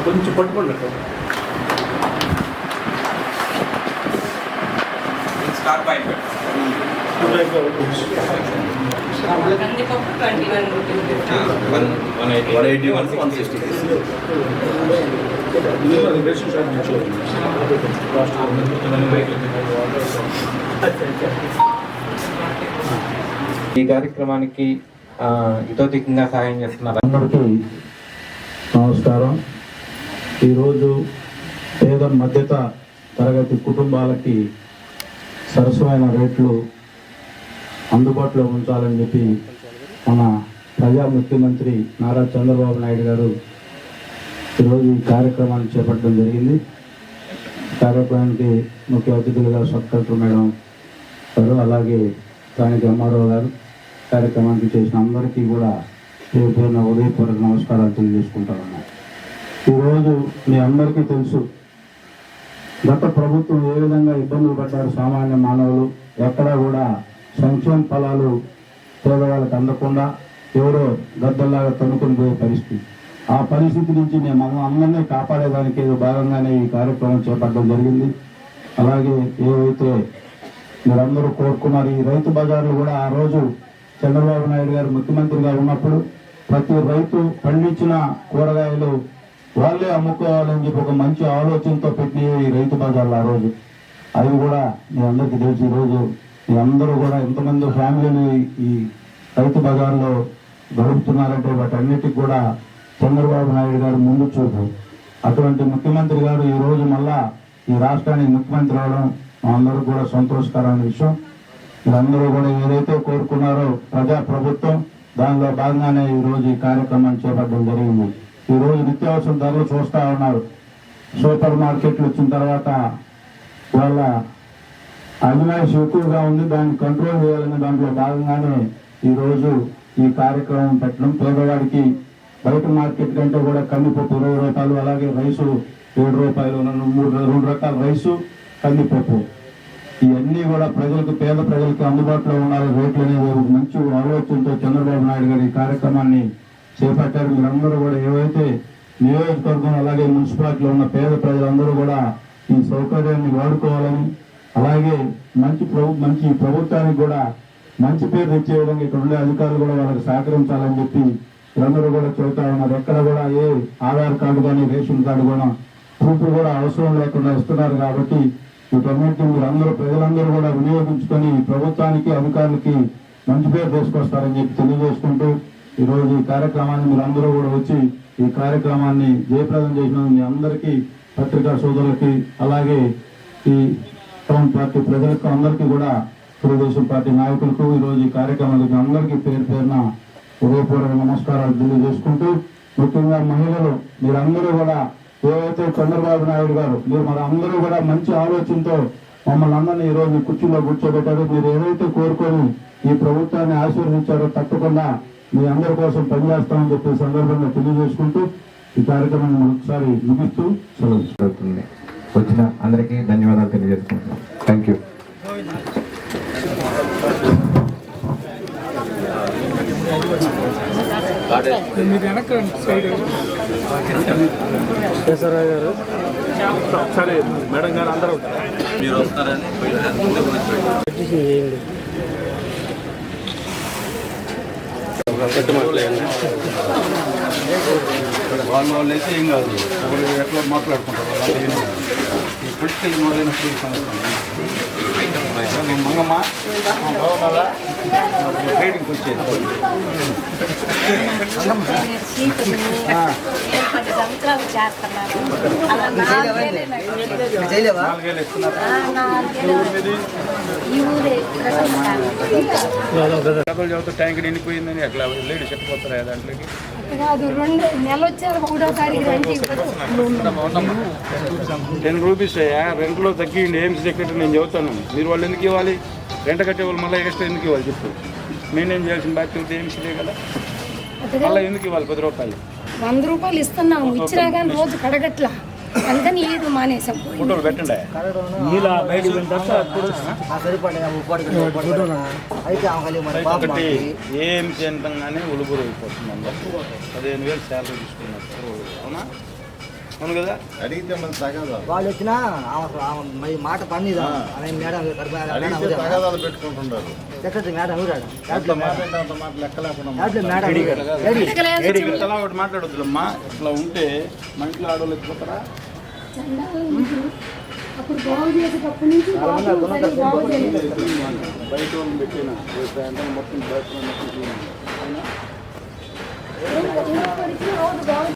కొంచెం పట్టుకోండి star point కందిపప్పు 21 రూపీస్ 180 160 ఈ కార్యక్రమానికి ఇతోధికంగా సహాయం చేస్తున్నారు అందరికీ నమస్కారం. ఈరోజు పేద మధ్యత తరగతి కుటుంబాలకి సరసమైన రేట్లు అందుబాటులో ఉంచాలని చెప్పి మన ప్రజా ముఖ్యమంత్రి నారా చంద్రబాబు నాయుడు గారు ఈరోజు ఈ కార్యక్రమాన్ని చేపట్టడం జరిగింది. కార్యక్రమానికి ముఖ్య అతిథులుగా సబ్ కలెక్టర్ మేడం గారు, అలాగే స్థానిక ఎంఆర్ఓ గారు, కార్యక్రమానికి చేసిన అందరికీ కూడా పేరున ఉదయపూర్వక నమస్కారాలు తెలియజేసుకుంటాను. ఈరోజు మీ అందరికీ తెలుసు, గత ప్రభుత్వం ఏ విధంగా ఇబ్బందులు పడ్డారు సామాన్య మానవులు. ఎక్కడా కూడా సంక్షేమ ఫలాలు పేదవాళ్ళకి అందకుండా ఎవరో గద్దల్లాగా తన్నుకొని పోయే పరిస్థితి. ఆ పరిస్థితి నుంచి మేము అందరినీ కాపాడేదానికి భాగంగానే ఈ కార్యక్రమం చేపట్టడం జరిగింది. అలాగే ఏవైతే మీరందరూ కోరుకున్నారు, ఈ రైతు బజార్లు కూడా ఆ రోజు చంద్రబాబు నాయుడు గారు ముఖ్యమంత్రిగా ఉన్నప్పుడు ప్రతి రైతు పండించిన కూరగాయలు వాళ్ళే అమ్ముకోవాలని చెప్పి ఒక మంచి ఆలోచనతో పెట్టిన ఈ రైతు బజార్లు ఆ రోజు. అవి కూడా మీ అందరికీ తెలిసి ఈరోజు మీ అందరూ కూడా ఎంతమంది ఫ్యామిలీని ఈ రైతు బజార్లో గడుపుతున్నారంటే వాటన్నిటికి కూడా చంద్రబాబు నాయుడు గారు ముందు చూపు. అటువంటి ముఖ్యమంత్రి గారు ఈ రోజు మళ్ళా ఈ రాష్ట్రానికి ముఖ్యమంత్రి అవడం మా అందరూ కూడా సంతోషకరమైన విషయం. మీరందరూ కూడా ఏదైతే కోరుకున్నారో ప్రజా ప్రభుత్వం, దానిలో భాగంగానే ఈ రోజు ఈ కార్యక్రమాన్ని చేపట్టడం జరిగింది. ఈ రోజు నిత్యావసర ధరలు చూస్తూ ఉన్నారు. సూపర్ మార్కెట్లు వచ్చిన తర్వాత వాళ్ళ అజమాయిషి ఎక్కువగా ఉంది, దాన్ని కంట్రోల్ చేయాలనే దాంట్లో భాగంగానే ఈరోజు ఈ కార్యక్రమం పెట్టడం. పేదవాడికి బయట మార్కెట్ కంటే కూడా కందిపప్పు 20 రూపాయలు, అలాగే రైసు 7 రూపాయలు, 2 రకాల రైసు, కందిపప్పు, ఇవన్నీ కూడా ప్రజలకు, పేద ప్రజలకు అందుబాటులో ఉండాలి రేట్లు అనేది ఒక మంచి ఆలోచనతో చంద్రబాబు నాయుడు గారు ఈ కార్యక్రమాన్ని చేపట్టారు. మీరందరూ కూడా ఏవైతే నియోజకవర్గం అలాగే మున్సిపాలిటీలో ఉన్న పేద ప్రజలందరూ కూడా ఈ సౌకర్యాన్ని వాడుకోవాలని, అలాగే మంచి ప్రభుత్వానికి కూడా మంచి పేరు తెచ్చే విధంగా ఇక్కడ ఉండే అధికారులు కూడా వాళ్ళకి సహకరించాలని చెప్పి వీరందరూ కూడా చెబుతా ఉన్నారు. ఎక్కడ కూడా ఏ ఆధార్ కార్డు కానీ రేషన్ కార్డు కూడా ప్రూఫ్లు కూడా అవసరం లేకుండా ఇస్తున్నారు. కాబట్టి వీటన్నిటిని మీరందరూ ప్రజలందరూ కూడా వినియోగించుకొని ప్రభుత్వానికి, అధికారులకి మంచి పేరు తీసుకొస్తారని చెప్పి తెలియజేసుకుంటూ ఈరోజు ఈ కార్యక్రమాన్ని మీరందరూ కూడా వచ్చి ఈ కార్యక్రమాన్ని జయప్రదం చేసిన మీ అందరికీ, పత్రికా సోదరులకి, అలాగే ఈ టౌన్ పార్టీ ప్రజలకు అందరికీ కూడా, తెలుగుదేశం పార్టీ నాయకులకు ఈరోజు ఈ కార్యక్రమానికి అందరికీ పేరు పేరున హృదయపూర్వక నమస్కారాలు తెలియజేసుకుంటూ, ముఖ్యంగా మహిళలు మీరందరూ కూడా ఏవైతే చంద్రబాబు నాయుడు గారు మన అందరూ కూడా మంచి ఆలోచనతో మమ్మల్ని అందరినీ ఈరోజు కుర్చీలో కూర్చోబెట్టారు. మీరు ఏదైతే కోరుకొని ఈ ప్రభుత్వాన్ని ఆశీర్వదించారో తప్పకుండా మీ అందరి కోసం పనిచేస్తామని చెప్పే సందర్భంగా తెలియజేసుకుంటూ ఈ కార్యక్రమాన్ని ఒకసారి ముగిస్తూ సెలవు. వచ్చిన అందరికీ ధన్యవాదాలు తెలియజేసుకుంటున్నాం. Thank you. మీరు వెనక సైడ్ కేశవరావు గారు, సరే మేడం గారు అందరూ మీరు వస్తారని వాళ్ళు అయితే ఏం కాదు, ఎట్లా మాట్లాడుకుంటారు ఈ పొలిటికల్ మొదలైన మంగమ్మ ట్రేడింగ్కి వచ్చేది కథలు చదువుతూ ట్యాంక్ నిండిపోయిందని అట్లా లేడీ చెట్టుపోతారా దాంట్లోకి 10 రూపీస్ రెంట్లో తగ్గిండి. ఏం సెక్రటరీ నేను చెబుతాను, మీరు వాళ్ళు ఎందుకు ఇవ్వాలి? రెంట కట్టే వాళ్ళు మళ్ళీ ఎక్స్ట్రా ఎందుకు ఇవ్వాలి చెప్పు? మెయింటైన్ చేయాల్సిన బాధ్యత ఏమిలే కదా, మళ్ళీ ఎందుకు ఇవ్వాలి 10 రూపాయలు? 100 రూపాయలు ఇస్తున్నాము, ఇచ్చినా కానీ రోజు కడగట్లా. అందుకని ఈడు మానేసాం ఫోటోలు పెట్టండి ఒకటి ఏం చేయంగానే ఉలుగురు అయిపోతుంది 15,000 శాలరీ తీసుకున్నారు అవునా అవును కదా అడిగితే మన తగాదాలు వాళ్ళు వచ్చినా మరి మాట పనిదా మేడం తగాదాలు పెట్టుకుంటుంటారు సెక్రటరీ మేడం ఊరాడు ఎంత మాట్లాడితే అంత మాట లెక్క లేకుండా మేడం ఇట్లా ఒకటి మాట్లాడొద్దులమ్మా ఇట్లా ఉంటే మా ఇంట్లో ఆడవాళ్ళు ఎత్తుకుంటారా అప్పుడు బాగు చేసేటప్పటి నుంచి బాగు చేయలేదు. బయట వాళ్ళని పెట్టిన మొత్తం బయట మొత్తం రోజు బాగు